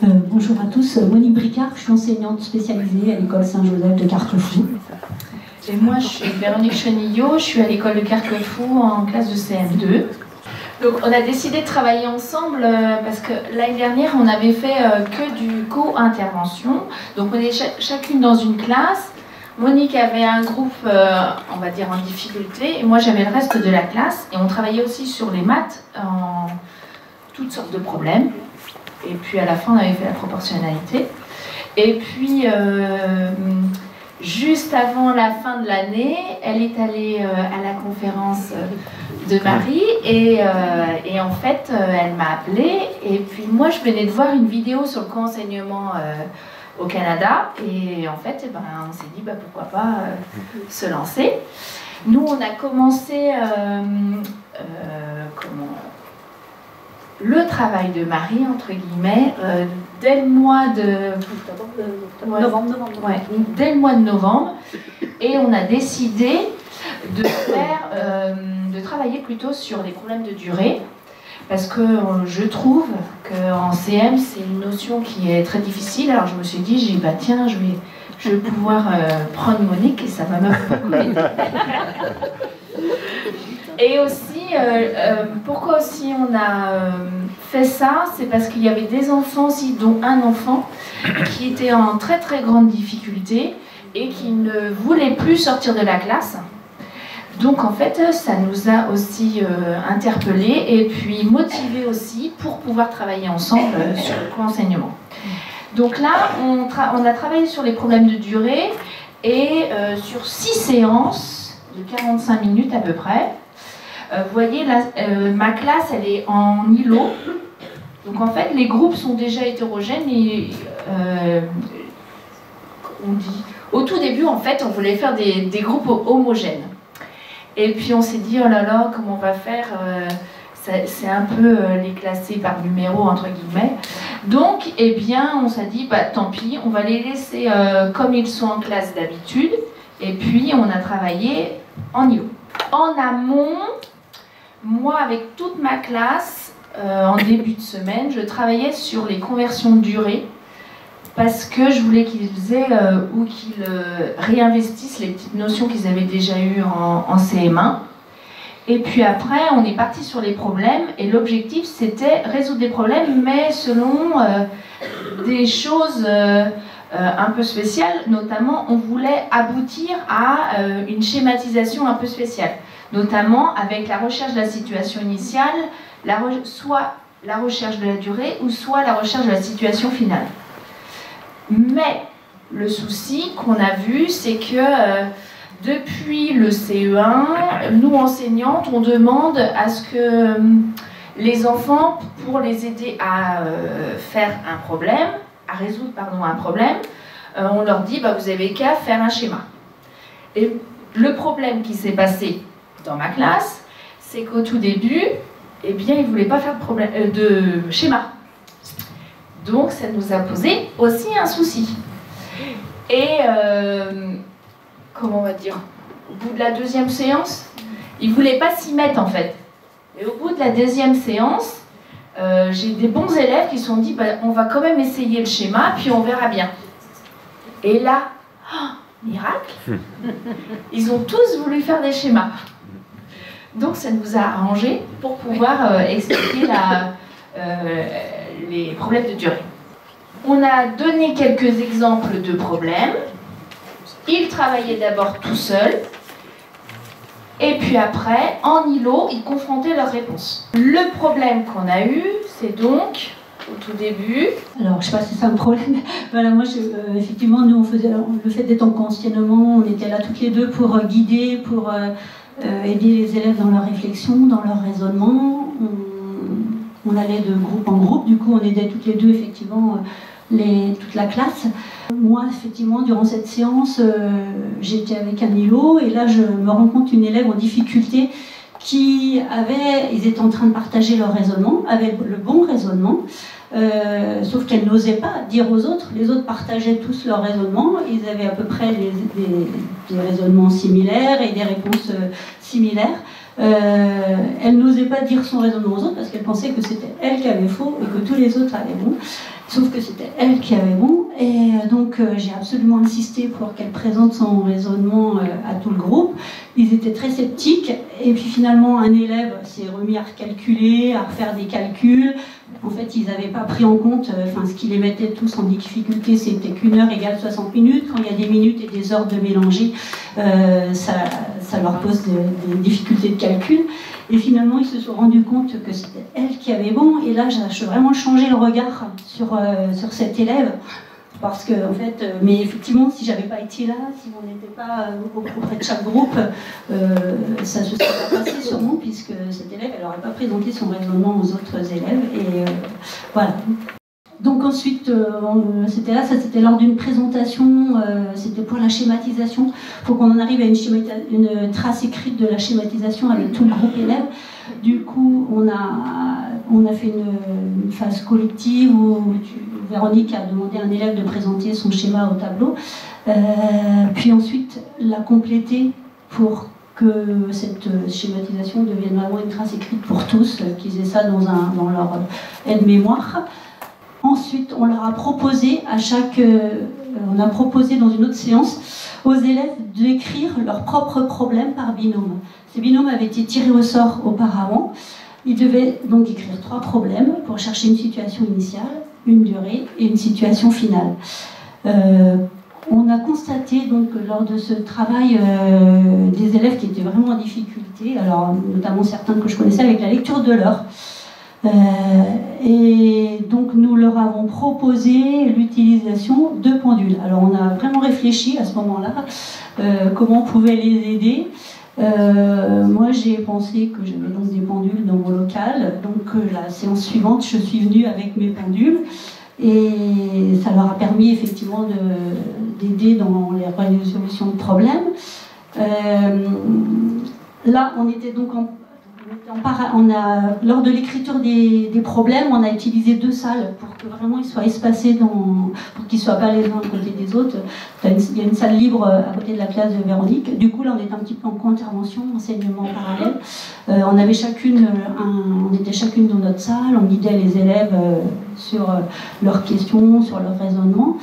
Bonjour à tous, Monique Bricard, je suis enseignante spécialisée à l'école Saint-Joseph de Carquefou. Et moi je suis Véronique Chenillot, je suis à l'école de Carquefou en classe de CM2. Donc on a décidé de travailler ensemble parce que l'année dernière on avait fait que du co-intervention. Donc on est chacune dans une classe. Monique avait un groupe, on va dire en difficulté, et moi j'avais le reste de la classe. Et on travaillait aussi sur les maths en toutes sortes de problèmes. Et puis à la fin on avait fait la proportionnalité. Et puis juste avant la fin de l'année, elle est allée à la conférence de Marie et en fait elle m'a appelée et puis moi je venais de voir une vidéo sur le co-enseignement au Canada et en fait on s'est dit pourquoi pas se lancer. Nous on a commencé le travail de Marie, entre guillemets, dès le mois de dès le mois de novembre, et on a décidé de travailler plutôt sur les problèmes de durée, parce que je trouve qu'en CM, c'est une notion qui est très difficile. Alors je me suis dit, tiens, je vais pouvoir prendre Monique et ça va me beaucoup aider. Et aussi, pourquoi aussi on a fait ça, c'est parce qu'il y avait des enfants aussi, dont un enfant qui était en très très grande difficulté et qui ne voulait plus sortir de la classe. Donc en fait, ça nous a aussi interpellés et puis motivés aussi pour pouvoir travailler ensemble sur le co-enseignement. Donc là, on a travaillé sur les problèmes de durée et sur 6 séances de 45 minutes à peu près. Vous voyez, là, ma classe, elle est en îlot. Donc en fait, les groupes sont déjà hétérogènes et on dit... Au tout début, en fait, on voulait faire des groupes homogènes. Et puis on s'est dit, oh là là, comment on va faire c'est un peu les classer par numéro, entre guillemets. Donc, eh bien, on s'est dit, tant pis, on va les laisser comme ils sont en classe d'habitude. Et puis, on a travaillé en îlot. En amont, moi, avec toute ma classe, en début de semaine, je travaillais sur les conversions de durée parce que je voulais qu'ils faisaient ou qu'ils réinvestissent les petites notions qu'ils avaient déjà eues en CM1. Et puis après, on est parti sur les problèmes et l'objectif, c'était résoudre des problèmes, mais selon des choses un peu spéciales. Notamment, on voulait aboutir à une schématisation un peu spéciale. Notamment avec la recherche de la situation initiale, soit la recherche de la durée ou soit la recherche de la situation finale. Mais le souci qu'on a vu, c'est que depuis le CE1, nous enseignantes, on demande à ce que les enfants, pour les aider à faire un problème, à résoudre un problème, on leur dit vous avez qu'à faire un schéma. Et le problème qui s'est passé dans ma classe, c'est qu'au tout début, eh bien, ils ne voulaient pas faire de schéma. Donc, ça nous a posé aussi un souci. Et, comment on va dire, au bout de la deuxième séance, ils ne voulaient pas s'y mettre, en fait. Et au bout de la deuxième séance, j'ai des bons élèves qui se sont dit, on va quand même essayer le schéma, puis on verra bien. Et là, miracle, ils ont tous voulu faire des schémas. Donc ça nous a arrangé pour pouvoir expliquer les problèmes de durée. On a donné quelques exemples de problèmes. Ils travaillaient d'abord tout seuls. Et puis après, en îlot, ils confrontaient leurs réponses. Le problème qu'on a eu, c'est donc, au tout début... Alors, je ne sais pas si c'est un problème. Voilà, moi, effectivement, nous, on faisait le fait d'être en co-enseignement, on était là toutes les deux pour guider, pour aider les élèves dans leur réflexion, dans leur raisonnement. On allait de groupe en groupe, du coup, on aidait toutes les deux, effectivement, toute la classe. Moi, effectivement, durant cette séance, j'étais avec un îlot et là, je me rends compte d'une élève en difficulté ils étaient en train de partager leur raisonnement, avec le bon raisonnement, sauf qu'elle n'osait pas dire aux autres. Les autres partageaient tous leur raisonnement, ils avaient à peu près des raisonnements similaires et des réponses similaires. Elle n'osait pas dire son raisonnement aux autres parce qu'elle pensait que c'était elle qui avait faux et que tous les autres avaient bon. Sauf que c'était elle qui avait bon, et donc j'ai absolument insisté pour qu'elle présente son raisonnement à tout le groupe. Ils étaient très sceptiques, et puis finalement un élève s'est remis à recalculer, à refaire des calculs. En fait, ils n'avaient pas pris en compte, ce qui les mettait tous en difficulté, c'était qu'une heure égale 60 minutes. Quand il y a des minutes et des heures de mélanger, ça leur pose des difficultés de calcul. Et finalement, ils se sont rendus compte que c'était elle qui avait bon. Et là, j'ai vraiment changé le regard sur cet élève. Parce que, en fait, mais effectivement, si j'avais pas été là, si on n'était pas auprès de chaque groupe, ça se serait pas passé sûrement, puisque cet élève, elle n'aurait pas présenté son raisonnement aux autres élèves. Et voilà. Donc ensuite, c'était là, ça c'était lors d'une présentation, c'était pour la schématisation. Il faut qu'on en arrive à une trace écrite de la schématisation avec tout le groupe élève. Du coup, on a fait une phase collective où Véronique a demandé à un élève de présenter son schéma au tableau, puis ensuite l'a complété pour que cette schématisation devienne vraiment une trace écrite pour tous, qu'ils aient ça dans leur aide-mémoire. Ensuite, on leur a proposé on a proposé dans une autre séance aux élèves d'écrire leurs propres problèmes par binôme. Ces binômes avaient été tirés au sort auparavant. Ils devaient donc écrire 3 problèmes pour chercher une situation initiale, une durée et une situation finale. On a constaté donc lors de ce travail des élèves qui étaient vraiment en difficulté, alors notamment certains que je connaissais avec la lecture de l'heure. Et donc nous leur avons proposé l'utilisation de pendules. Alors on a vraiment réfléchi à ce moment-là comment on pouvait les aider. Moi j'ai pensé que j'avais donc des pendules dans mon local, donc la séance suivante je suis venue avec mes pendules et ça leur a permis effectivement d'aider dans les résolutions de problèmes. Là on était donc lors de l'écriture des problèmes, on a utilisé 2 salles pour que vraiment ils soient espacés, pour qu'ils ne soient pas les uns à côté des autres. Il y a une salle libre à côté de la classe de Véronique. Du coup, là, on était un petit peu en co-intervention, enseignement parallèle. On était chacune dans notre salle, on guidait les élèves sur leurs questions, sur leur raisonnement.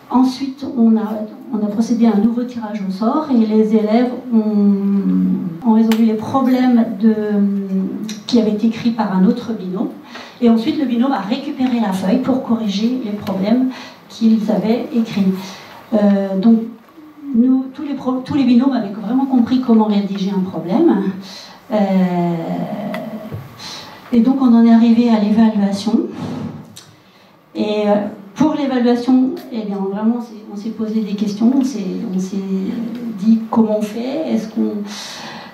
Ensuite, on a procédé à un nouveau tirage au sort et les élèves ont résolu les problèmes qui avaient été écrits par un autre binôme. Et ensuite, le binôme a récupéré la feuille pour corriger les problèmes qu'ils avaient écrits. Donc, tous les binômes avaient vraiment compris comment rédiger un problème. Et donc, on en est arrivé à l'évaluation. Et pour l'évaluation, eh bien, vraiment, on s'est posé des questions, on s'est dit comment on fait,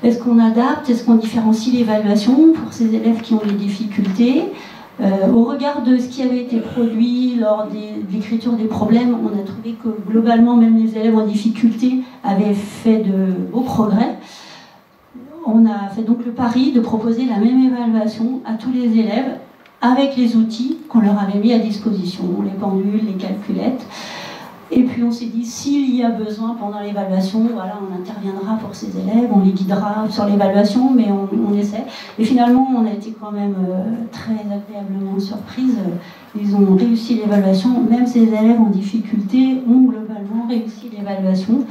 est-ce qu'on adapte, est-ce qu'on différencie l'évaluation pour ces élèves qui ont des difficultés. Au regard de ce qui avait été produit lors de l'écriture des problèmes, on a trouvé que globalement, même les élèves en difficulté avaient fait de beaux progrès. On a fait donc le pari de proposer la même évaluation à tous les élèves, avec les outils qu'on leur avait mis à disposition, les pendules, les calculettes. Et puis on s'est dit, s'il y a besoin pendant l'évaluation, voilà, on interviendra pour ces élèves, on les guidera sur l'évaluation, mais on essaie. Et finalement, on a été quand même très agréablement surprise. Ils ont réussi l'évaluation, même ces élèves en difficulté ont globalement réussi l'évaluation.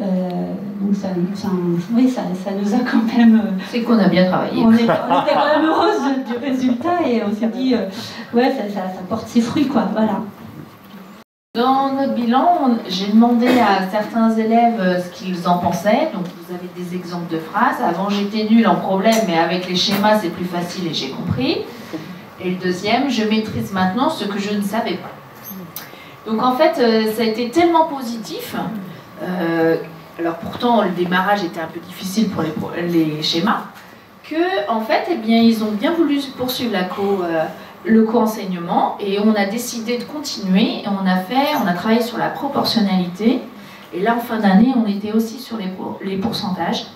Donc ça nous a quand même... C'est qu'on a bien travaillé. On était quand même heureuse du résultat et on s'est dit, ça porte ses fruits, quoi, voilà. Dans notre bilan, j'ai demandé à certains élèves ce qu'ils en pensaient. Donc vous avez des exemples de phrases. Avant j'étais nulle en problème, mais avec les schémas c'est plus facile et j'ai compris. Et le deuxième, je maîtrise maintenant ce que je ne savais pas. Donc en fait, ça a été tellement positif. Alors pourtant le démarrage était un peu difficile pour les schémas, que en fait eh bien, ils ont bien voulu poursuivre le co-enseignement et on a décidé de continuer et on a travaillé sur la proportionnalité et là en fin d'année on était aussi sur les pourcentages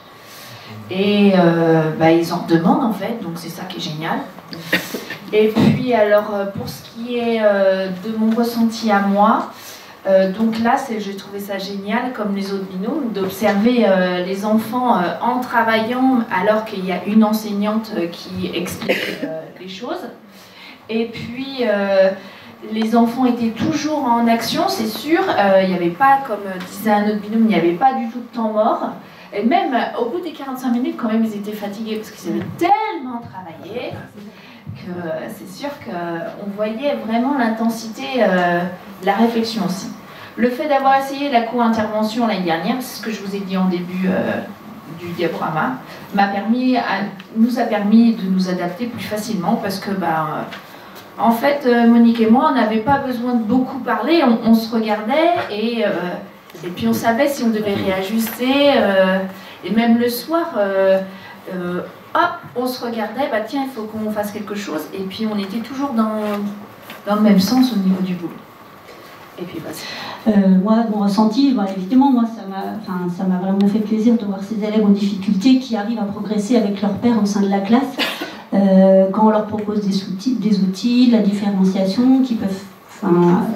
et ils en demandent en fait, donc c'est ça qui est génial. Et puis alors pour ce qui est de mon ressenti à moi, donc là, j'ai trouvé ça génial, comme les autres binômes, d'observer les enfants en travaillant alors qu'il y a une enseignante qui explique les choses. Et puis, les enfants étaient toujours en action, c'est sûr. Il n'y avait pas, comme disait un autre binôme, il n'y avait pas du tout de temps mort. Et même au bout des 45 minutes, quand même, ils étaient fatigués parce qu'ils avaient tellement travaillé que c'est sûr qu'on voyait vraiment l'intensité, la réflexion aussi. Le fait d'avoir essayé la co-intervention l'année dernière, c'est ce que je vous ai dit en début du diaporama, nous a permis de nous adapter plus facilement parce que, en fait, Monique et moi, on n'avait pas besoin de beaucoup parler, on se regardait et puis on savait si on devait réajuster. Et même le soir, hop, on se regardait, tiens, il faut qu'on fasse quelque chose. Et puis on était toujours dans le même sens au niveau du boulot. Et puis moi, mon ressenti, évidemment, moi, ça m'a vraiment fait plaisir de voir ces élèves en difficulté qui arrivent à progresser avec leur père au sein de la classe. Quand on leur propose des outils, la différenciation, qui peuvent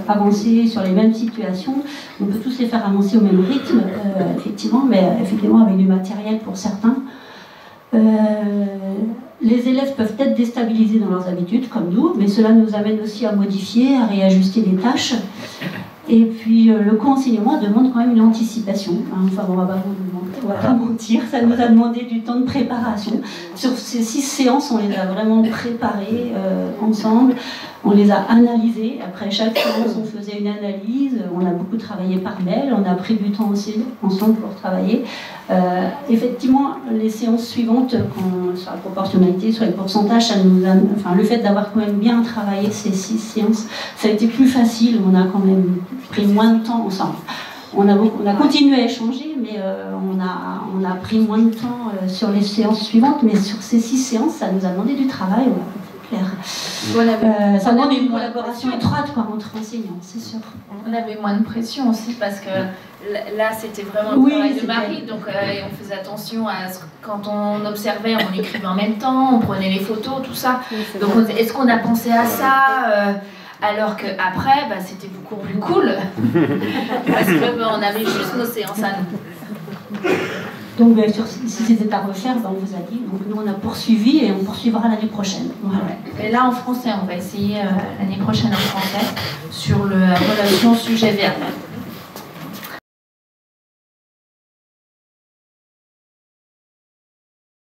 avancer sur les mêmes situations, on peut tous les faire avancer au même rythme, effectivement, mais effectivement avec du matériel pour certains. Les élèves peuvent être déstabilisés dans leurs habitudes, comme nous, mais cela nous amène aussi à modifier, à réajuster les tâches. Et puis le co-enseignement demande quand même une anticipation. Enfin, on va pas mentir, ça nous a demandé du temps de préparation. Sur ces 6 séances, on les a vraiment préparées ensemble. On les a analysées. Après chaque séance, on faisait une analyse. On a beaucoup travaillé par mail. On a pris du temps aussi ensemble pour travailler. Effectivement, les séances suivantes, sur la proportionnalité, sur les pourcentages, ça nous a, le fait d'avoir quand même bien travaillé ces 6 séances, ça a été plus facile. On a quand même pris moins de temps ensemble. On a continué à échanger, mais on a pris moins de temps sur les séances suivantes. Mais sur ces 6 séances, ça nous a demandé du travail. Ça demande une collaboration étroite entre enseignants, c'est sûr. On avait moins de pression aussi parce que là c'était vraiment le travail de Marie, donc on faisait attention à quand on observait, on écrivait en même temps, on prenait les photos, tout ça. Donc est-ce qu'on a pensé à ça alors qu'après c'était beaucoup plus cool parce qu'on avait juste nos séances à nous. Donc si c'était à refaire, on vous a dit. Donc nous on a poursuivi et on poursuivra l'année prochaine. Voilà. Et là en français, on va essayer l'année prochaine en français sur la relation sujet-verbe.